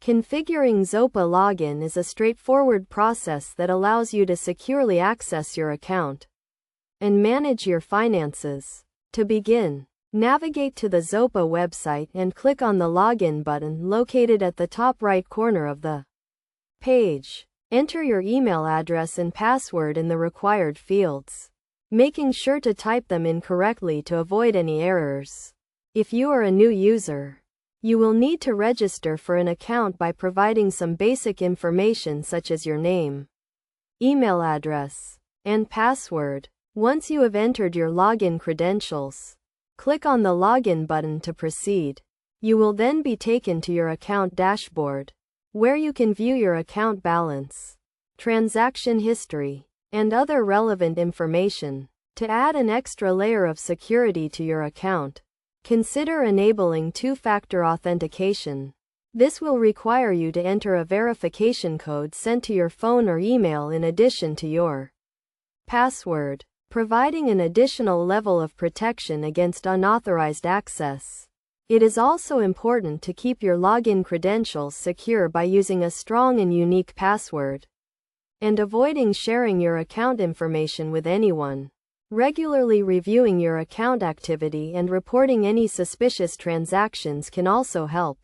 Configuring Zopa login is a straightforward process that allows you to securely access your account and manage your finances. To begin, navigate to the Zopa website and click on the Login button located at the top right corner of the page. Enter your email address and password in the required fields, making sure to type them in correctly to avoid any errors. If you are a new user, you will need to register for an account by providing some basic information such as your name, email address, and password. Once you have entered your login credentials, click on the Login button to proceed. You will then be taken to your account dashboard, where you can view your account balance, transaction history, and other relevant information. To add an extra layer of security to your account, consider enabling two-factor authentication. This will require you to enter a verification code sent to your phone or email in addition to your password, providing an additional level of protection against unauthorized access. It is also important to keep your login credentials secure by using a strong and unique password and avoiding sharing your account information with anyone. Regularly reviewing your account activity and reporting any suspicious transactions can also help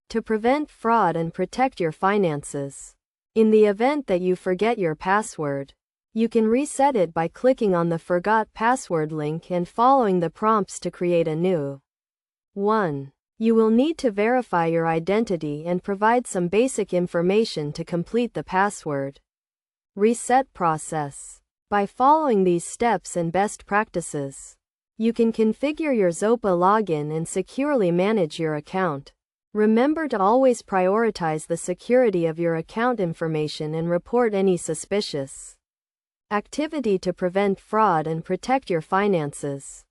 to prevent fraud and protect your finances. In the event that you forget your password, you can reset it by clicking on the Forgot Password link and following the prompts to create a new one. You will need to verify your identity and provide some basic information to complete the password reset process. By following these steps and best practices, you can configure your Zopa login and securely manage your account. Remember to always prioritize the security of your account information and report any suspicious activity to prevent fraud and protect your finances.